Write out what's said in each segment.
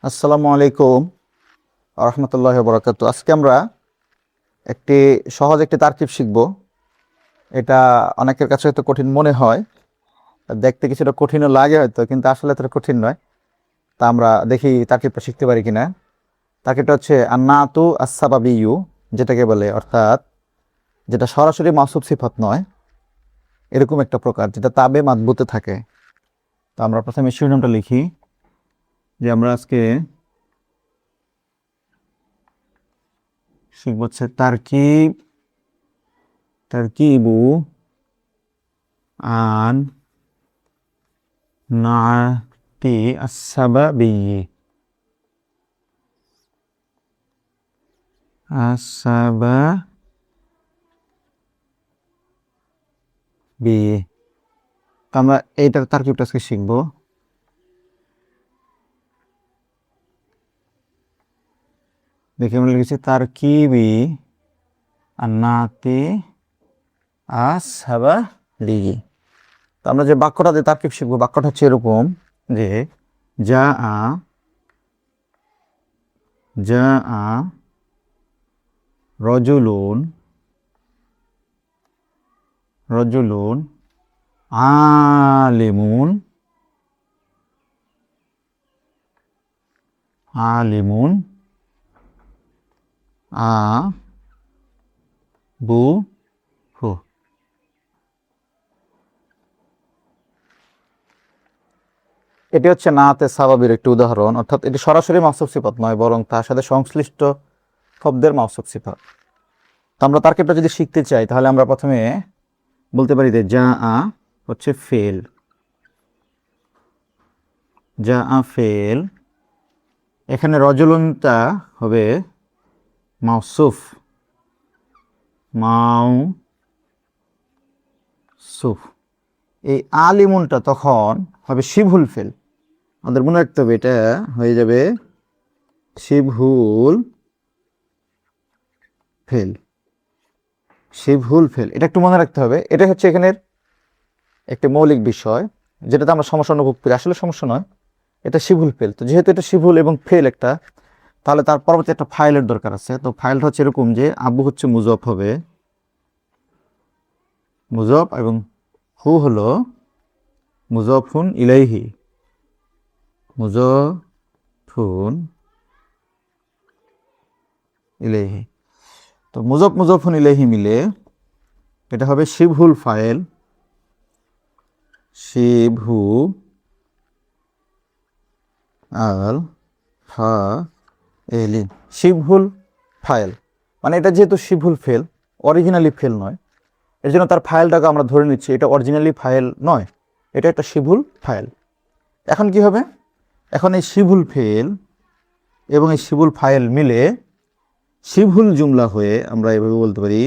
আসসালামু আলাইকুম রহমতুল্লাহ বরাকাতু। আজকে আমরা সহজ একটি তারকিব শিখব। এটা অনেকের কাছে হয়তো কঠিন মনে হয়, দেখতে কিছুটা কঠিনও লাগে হয়তো, কিন্তু আসলে এতটা কঠিন নয়। তা আমরা দেখি তারকিবটা শিখতে পারি কিনা। তারকিবটা হচ্ছে আন্নাতু আসসাবাবিয়ু, যেটাকে বলে, অর্থাৎ যেটা সরাসরি মাসুব সিফাত নয়, এরকম একটা প্রকার যেটা তাবে মাদবুতে থাকে। তো আমরা প্রথমে শিরোনামটা লিখি যে আমরা আজকে শিখব হচ্ছে তারকিবু আন নাতি আসসাবাবিয়্যি আসসাবাবিয়্যি। তো আমরা এইটার তারকিবটা আজকে শিখবো। দেখি আমরা লিখেছি তারকিবি আর নাতি আসসাবাবিয়্যি। তো আমরা যে বাক্যটা দিয়ে তারকিব শিখবো, বাক্যটা হচ্ছে এরকম যে যা আ যা আ রজুলুন রজুলুন আলিমুন আলিমুন আ বু হু। এটি হচ্ছে নাতে সাবাবির একটি উদাহরণ, অর্থাৎ এটি সরাসরি মাওসুফ সিফাত নয়, বরং তার সাথে সংশ্লিষ্ট শব্দের মাওসুফ সিফাত। তো আমরা তারকিবটা যদি শিখতে চাই, তাহলে আমরা প্রথমে বলতে পারি যে যা আ হচ্ছে ফেল, যা আ ফেল। এখানে রজুলুনটা হবে মাওসুফ, মাওসুফ। এই আলিমুনটা তখন হবে শিবহুল ফেল। আমাদের মনে রাখতে হবে, এটা হয়ে যাবে শিবহুল ফেল, শিবহুল ফেল। এটা একটু মনে রাখতে হবে। এটা হচ্ছে এখানের একটি মৌলিক বিষয়, যেটাতে আমরা সমস্যা অনুভব করি। আসলে সমস্যা নয়, এটা শিবহুল ফেল। তো যেহেতু এটা শিবহুল এবং ফেল একটা, তাহলে তার পরবর্তী একটা ফাইলের দরকার আছে। তো ফাইলটা হচ্ছে এরকম যে আবু হচ্ছে মুজফ হবে, মুজফ, এবং হু হলো মুজফুন ইলাইহি, মুজফুন ইলাইহি। তো মুজফুন ইলাইহি মিলে এটা হবে শিবহুল ফাইল, শিবহু আল ফা এলিন, শিবহুল ফাইল। মানে এটা যেহেতু শিবহুল ফেল, অরিজিনালি ফেল নয়, এর জন্য তার ফাইলটাকে আমরা ধরে নিচ্ছি এটা অরিজিনালি ফাইল নয়, এটা একটা শিবহুল ফাইল। এখন কি হবে? এখন এই শিবহুল ফেল এবং এই শিবহুল ফাইল মিলে শিবহুল জুমলা হয়ে আমরা এভাবে বলতে পারি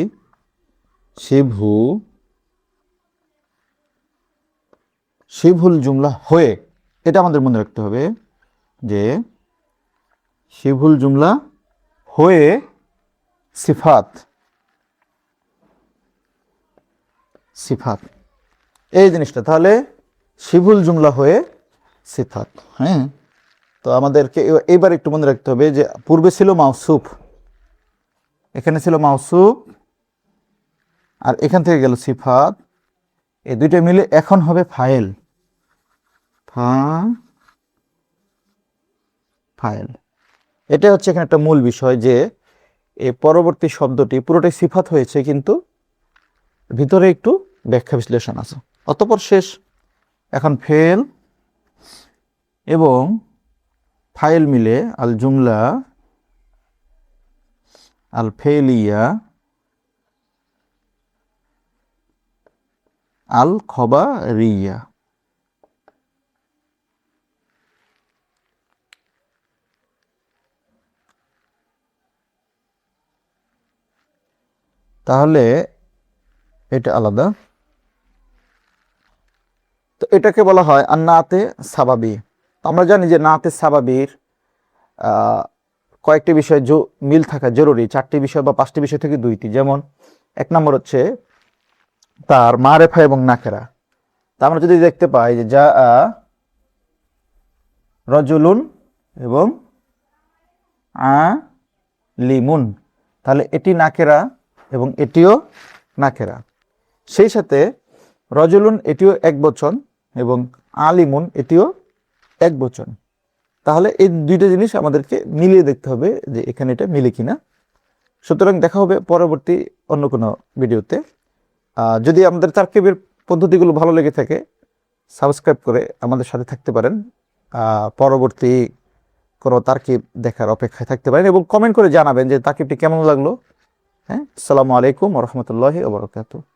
শিবহুল জুমলা হয়ে। এটা আমাদের মনে রাখতে হবে যে শিবহুল জুমলা হয়ে সিফাত, সিফাত এই জিনিসটা, তাহলে শিবহুল জুমলা হয়ে সিফাত। হ্যাঁ, তো আমাদেরকে এইবার একটু মনে রাখতে হবে যে পূর্বে ছিল মাওসুফ, এখানে ছিল মাওসুফ, আর এখান থেকে গেল সিফাত, এই দুইটা মিলে এখন হবে ফাইল, ফাইল। এটা হচ্ছে এখানে একটা মূল বিষয় যে এই পরবর্তী শব্দটি পুরোটাই সিফাত হয়েছে, কিন্তু ভিতরে একটু ব্যাখ্যা বিশ্লেষণ আছে। অতঃপর শেষ। এখন ফেল এবং ফাইল মিলে আল জুমলা আল ফেলিয়া আল খবারিয়া। তাহলে এটা আলাদা। তো এটাকে বলা হয় আর নাতে সাবাবি। আমরা জানি যে নাতে সাবাবির কয়েকটি বিষয় মিল থাকা জরুরি, 4টি বিষয় বা 5টি বিষয় থেকে 2টি। যেমন 1 নম্বর হচ্ছে তার মারেফা এবং নাকেরা। তা আমরা যদি দেখতে পাই যে যা রজুলুন এবং লিমুন, তাহলে এটি নাকেরা এবং এটিও নাকেরা। সেই সাথে রজুলুন এটিও একবচন এবং আলিমুন এটিও একবচন। তাহলে এই দুইটা জিনিস আমাদেরকে মিলিয়ে দেখতে হবে যে এখানে এটা মিলে কিনা। সুতরাং দেখা হবে পরবর্তী অন্য কোনো ভিডিওতে। যদি আমাদের তারকিবের পদ্ধতিগুলো ভালো লেগে থাকে সাবস্ক্রাইব করে আমাদের সাথে থাকতে পারেন, পরবর্তী কোনো তারকিব দেখার অপেক্ষায় থাকতে পারেন এবং কমেন্ট করে জানাবেন যে তারকিবটি কেমন লাগলো। হ্যাঁ, আসসালামু আলাইকুম ওয়া রাহমাতুল্লাহি ওয়া বারাকাতুহু।